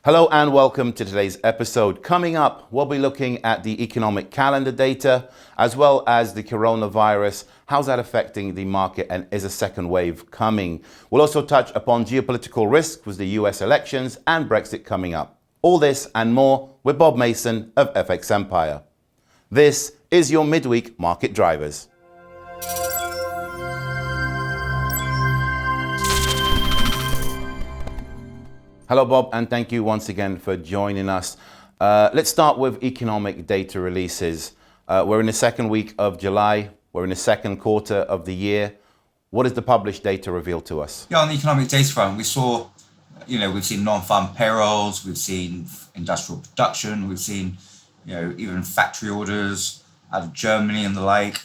Hello and welcome to today's episode. Coming up, we'll be looking at the economic calendar data as well as the coronavirus. How's that affecting the market, and is a second wave coming? We'll also touch upon geopolitical risk with the US elections and Brexit coming up. All this and more with Bob Mason of FX Empire. This is your Midweek Market Drivers. Hello, Bob, and thank you once again for joining us. Let's start with economic data releases. We're in the second week of July. We're in the second quarter of the year. What does the published data reveal to us? Yeah, on the economic data front, we've seen non-farm payrolls, we've seen industrial production, we've seen, even factory orders out of Germany and the like,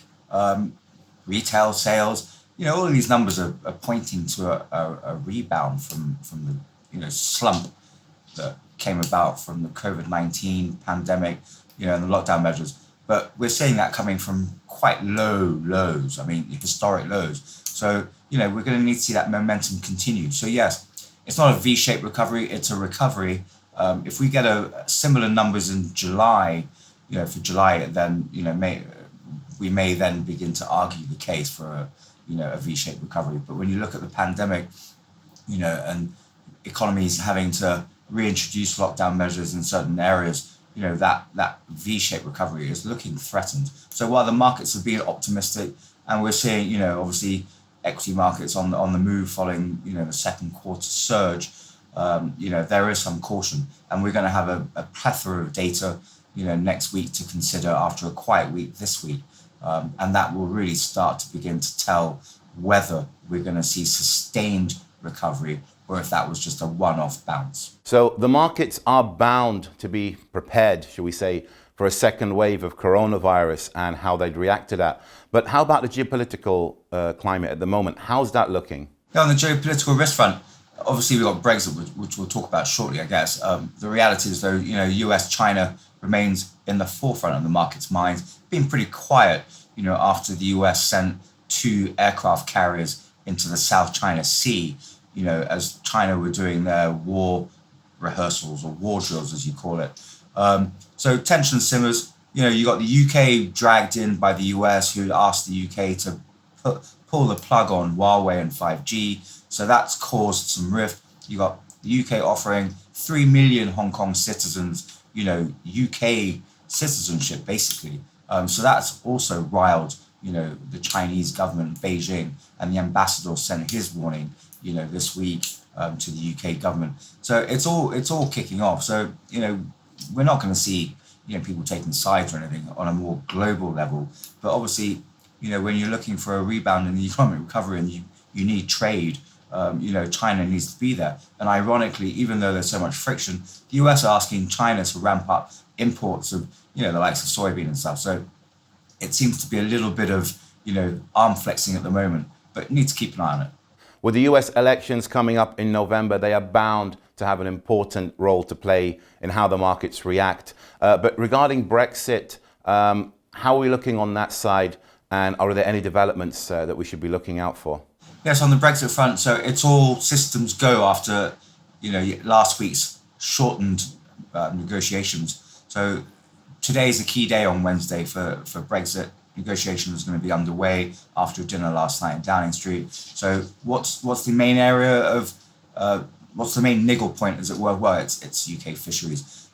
retail sales. All of these numbers are pointing to a rebound from the slump that came about from the COVID-19 pandemic, and the lockdown measures. But we're seeing that coming from quite low lows, historic lows. So, we're going to need to see that momentum continue. So yes, it's not a V-shaped recovery, it's a recovery. If we get a similar numbers in July, for July, then, we may then begin to argue the case for a V-shaped recovery. But when you look at the pandemic, and economies having to reintroduce lockdown measures in certain areas, that V-shaped recovery is looking threatened. So while the markets have been optimistic, and we're seeing, obviously equity markets on the move following, the second quarter surge, there is some caution, and we're going to have a plethora of data, next week to consider after a quiet week this week, and that will really start to begin to tell whether we're going to see sustained recovery or if that was just a one-off bounce. So the markets are bound to be prepared, should we say, for a second wave of coronavirus and how they'd react to that. But how about the geopolitical climate at the moment? How's that looking? Yeah, on the geopolitical risk front, obviously we've got Brexit, which we'll talk about shortly, I guess. The reality is, though, US-China remains in the forefront of the market's minds, being pretty quiet, after the US sent 2 aircraft carriers into the South China Sea, as China were doing their war rehearsals or war drills, as you call it. So tension simmers. You got the UK dragged in by the US, who asked the UK to pull the plug on Huawei and 5G. So that's caused some rift. You got the UK offering 3 million Hong Kong citizens, UK citizenship, basically. So that's also riled, the Chinese government, Beijing, and the ambassador sent his warning, this week to the UK government. So it's all kicking off. So, we're not going to see, people taking sides or anything on a more global level. But obviously, when you're looking for a rebound in the economic recovery and you need trade, China needs to be there. And ironically, even though there's so much friction, the US are asking China to ramp up imports of, the likes of soybean and stuff. So it seems to be a little bit of, arm flexing at the moment, but need to keep an eye on it. With the US elections coming up in November, they are bound to have an important role to play in how the markets react. But regarding Brexit, how are we looking on that side? And are there any developments that we should be looking out for? Yes, on the Brexit front, so it's all systems go after, last week's shortened negotiations. So today is a key day on Wednesday for Brexit. Negotiations are going to be underway after a dinner last night in Downing Street. So what's the main area of what's the main niggle point, as it were? Well, it's UK fisheries.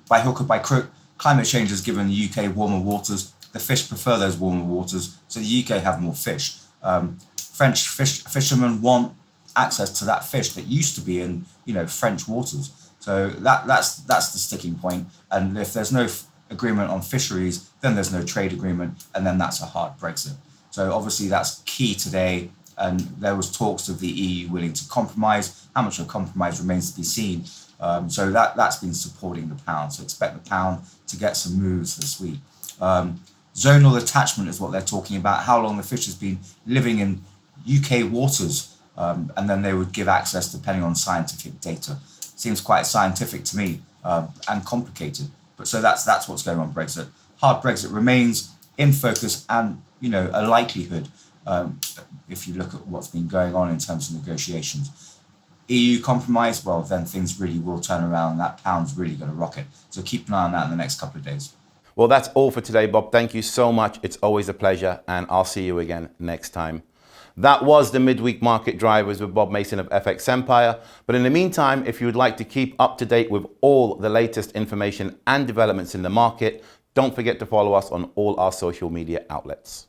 By hook or by crook, climate change has given the UK warmer waters. The fish prefer those warmer waters, so the UK have more fish. French fishermen want access to that fish that used to be in French waters. So that's the sticking point. And if there's no agreement on fisheries, then there's no trade agreement, and then that's a hard Brexit. So obviously that's key today, and there was talks of the EU willing to compromise. How much of a compromise remains to be seen. So that's been supporting the pound. So expect the pound to get some moves this week. Zonal attachment is what they're talking about, how long the fish has been living in UK waters, and then they would give access depending on scientific data. Seems quite scientific to me, and complicated. But so that's what's going on Brexit. Hard Brexit remains in focus, and a likelihood if you look at what's been going on in terms of negotiations. EU compromise, well, then things really will turn around. That pound's really going to rocket. So keep an eye on that in the next couple of days. Well, that's all for today, Bob. Thank you so much. It's always a pleasure, and I'll see you again next time. That was the Midweek Market Drivers with Bob Mason of FX Empire. But in the meantime, if you would like to keep up to date with all the latest information and developments in the market, don't forget to follow us on all our social media outlets.